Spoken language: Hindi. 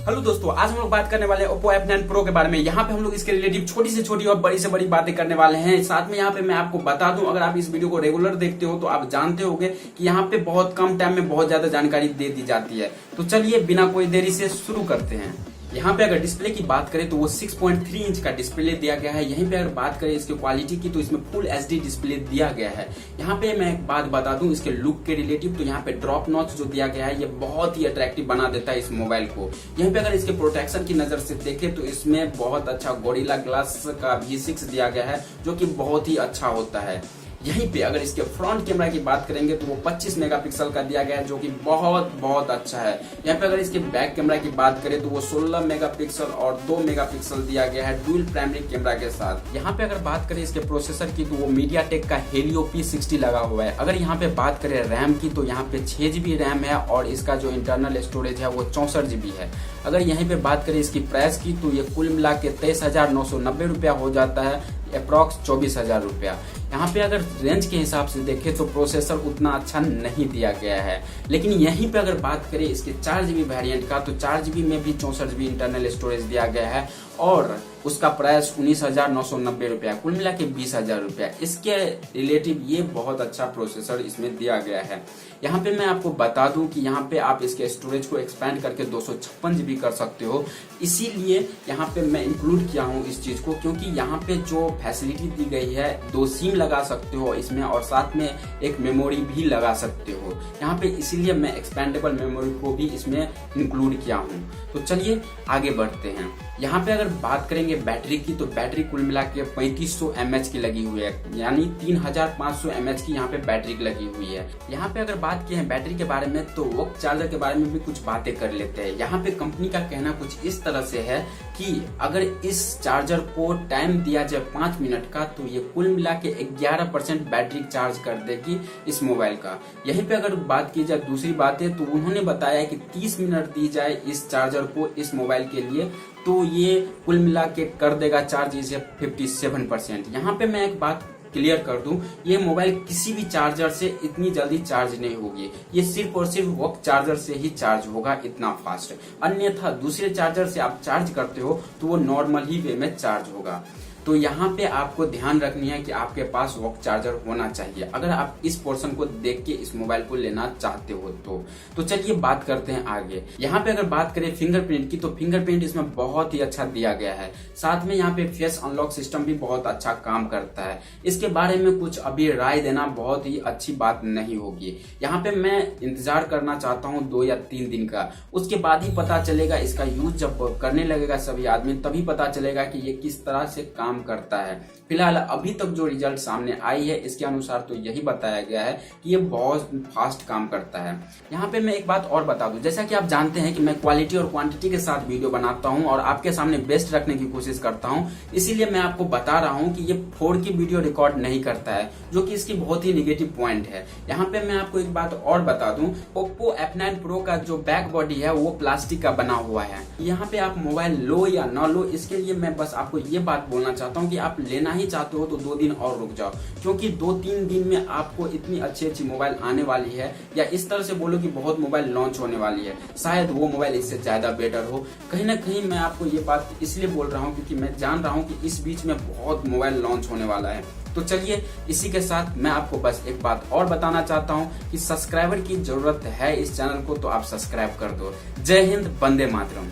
हेलो दोस्तों, आज हम लोग बात करने वाले हैं Oppo F9 Pro के बारे में। यहाँ पे हम लोग इसके रिलेटिव छोटी से छोटी और बड़ी से बड़ी बातें करने वाले हैं। साथ में यहाँ पे मैं आपको बता दूं, अगर आप इस वीडियो को रेगुलर देखते हो तो आप जानते होंगे कि यहाँ पे बहुत कम टाइम में बहुत ज्यादा जानकारी दे दी जाती है। तो चलिए बिना कोई देरी से शुरू करते हैं। यहाँ पे अगर डिस्प्ले की बात करें तो वो 6.3 इंच का डिस्प्ले दिया गया है। यहीं पे अगर बात करें इसकी क्वालिटी की तो इसमें फुल एचडी डिस्प्ले दिया गया है। यहाँ पे मैं एक बात बता दूं इसके लुक के रिलेटिव, तो यहाँ पे ड्रॉप नॉच जो दिया गया है ये बहुत ही अट्रैक्टिव बना देता है इस मोबाइल को। यहाँ पे अगर इसके प्रोटेक्शन की नजर से देखें तो इसमें बहुत अच्छा गोरिल्ला ग्लास का V6 दिया गया है, जो कि बहुत ही अच्छा होता है। यहीं पे अगर इसके फ्रंट कैमरा की बात करेंगे तो वो 25 मेगापिक्सल का दिया गया है, जो कि बहुत अच्छा है। यहाँ पे अगर इसके बैक कैमरा की बात करें तो वो 16 मेगापिक्सल और 2 मेगापिक्सल दिया गया है डुअल प्राइमरी कैमरा के साथ। यहाँ पे अगर बात करें इसके प्रोसेसर की तो वो MediaTek का Helio P60 लगा हुआ है। अगर यहाँ पे बात करें रैम की तो यहाँ पे 6 GB रैम है और इसका जो इंटरनल स्टोरेज है वो 64 GB है। अगर यहीं पे बात करें इसकी प्राइस की तो ये कुल मिला के 23,990 रुपया हो जाता है, अप्रॉक्स 24,000 रुपया। यहाँ पे अगर रेंज के हिसाब से देखें तो प्रोसेसर उतना अच्छा नहीं दिया गया है। लेकिन यहीं पे अगर बात करें इसके 4 GB वेरिएंट का तो 4 GB में भी 64 GB इंटरनल स्टोरेज दिया गया है और उसका प्राइस 19,990 रुपया, कुल मिला के 20,000 रुपया। इसके रिलेटिव ये बहुत अच्छा प्रोसेसर इसमें दिया गया है। यहाँ पे मैं आपको बता दूं कि यहाँ पे आप इसके स्टोरेज को एक्सपेंड करके 256 GB कर सकते हो। इसीलिए यहाँ पे मैं इंक्लूड किया हूँ इस चीज को, क्योंकि यहाँ पे जो फैसिलिटी दी गई है 2 सिम लगा सकते हो इसमें और साथ में एक मेमोरी भी लगा सकते हो यहाँ पे, इसीलिए मैं एक्सपेंडेबल मेमोरी को भी इसमें इंक्लूड किया हूँ। तो चलिए आगे बढ़ते हैं। यहाँ पे अगर बात करेंगे बैटरी की तो बैटरी कुल मिला के 3500 mAh की लगी हुई है, यानी 3500 mAh की यहाँ पे बैटरी लगी हुई है। यहाँ पे अगर बात की है बैटरी के बारे में तो वो चार्जर के बारे में भी कुछ बातें कर लेते हैं। यहाँ पे कंपनी का कहना कुछ इस तरह से है कि अगर इस चार्जर को टाइम दिया जाए 5 मिनट का तो ये कुल मिला के 11% बैटरी चार्ज कर देगी इस मोबाइल का। यहीं पे अगर बात की जाए दूसरी बातें तो उन्होंने बताया कि 30 मिनट दी जाए इस चार्जर को इस मोबाइल के लिए तो ये कुल मिला के कर देगा चार्ज इसे 57%। यहाँ पे मैं एक बात क्लियर कर दूं, ये मोबाइल किसी भी चार्जर से इतनी जल्दी चार्ज नहीं होगी, ये सिर्फ और सिर्फ वॉक चार्जर से ही चार्ज होगा इतना फास्ट। अन्यथा दूसरे चार्जर से आप चार्ज करते हो तो वो नॉर्मल ही वे में चार्ज होगा। तो यहाँ पे आपको ध्यान रखनी है कि आपके पास वॉक चार्जर होना चाहिए अगर आप इस पोर्शन को देख के इस मोबाइल को लेना चाहते हो तो चलिए बात करते हैं आगे। यहाँ पे अगर बात करें फिंगरप्रिंट की तो फिंगरप्रिंट इसमें बहुत ही अच्छा दिया गया है। साथ में यहाँ पे फेस अनलॉक सिस्टम भी बहुत अच्छा काम करता है। इसके बारे में कुछ अभी राय देना बहुत ही अच्छी बात नहीं होगी। यहाँ पे मैं इंतजार करना चाहता हूँ 2 या 3 दिन का, उसके बाद ही पता चलेगा। इसका यूज जब करने लगेगा सभी आदमी तभी पता चलेगा कि ये किस तरह से काम करता है। फिलहाल अभी तक जो रिजल्ट सामने आई है इसके अनुसार तो यही बताया गया है कि ये बहुत फास्ट काम करता है। यहाँ पे मैं एक बात और बता दूं, जैसा कि आप जानते हैं कि मैं क्वालिटी और क्वांटिटी के साथ वीडियो बनाता हूं और आपके सामने बेस्ट रखने की कोशिश करता हूं, इसीलिए मैं आपको बता रहा हूं कि ये 4K वीडियो रिकॉर्ड नहीं करता है, जो कि इसकी बहुत ही निगेटिव पॉइंट है। यहाँ पे मैं आपको एक बात और बता दूं, Oppo F9 Pro का जो बैक बॉडी है वो प्लास्टिक का बना हुआ है। यहाँ पे आप मोबाइल लो या ना लो, इसके लिए मैं बस आपको ये बात बोलना चाहता हूँ कि आप लेना ही चाहते हो तो 2 दिन और रुक जाओ, क्योंकि 2-3 दिन में आपको इतनी अच्छी मोबाइल आने वाली है, या इस तरह से बोलो कि बहुत मोबाइल लॉन्च होने वाली है। शायद वो मोबाइल इससे ज्यादा बेटर हो। कहीं ना कहीं मैं आपको ये बात इसलिए बोल रहा हूँ क्योंकि मैं जान रहा हूँ कि इस बीच में बहुत मोबाइल लॉन्च होने वाला है। तो चलिए इसी के साथ मैं आपको बस एक बात और बताना चाहता हूँ कि सब्सक्राइबर की जरूरत है इस चैनल को, तो आप सब्सक्राइब कर दो। जय हिंद, वंदे मातरम।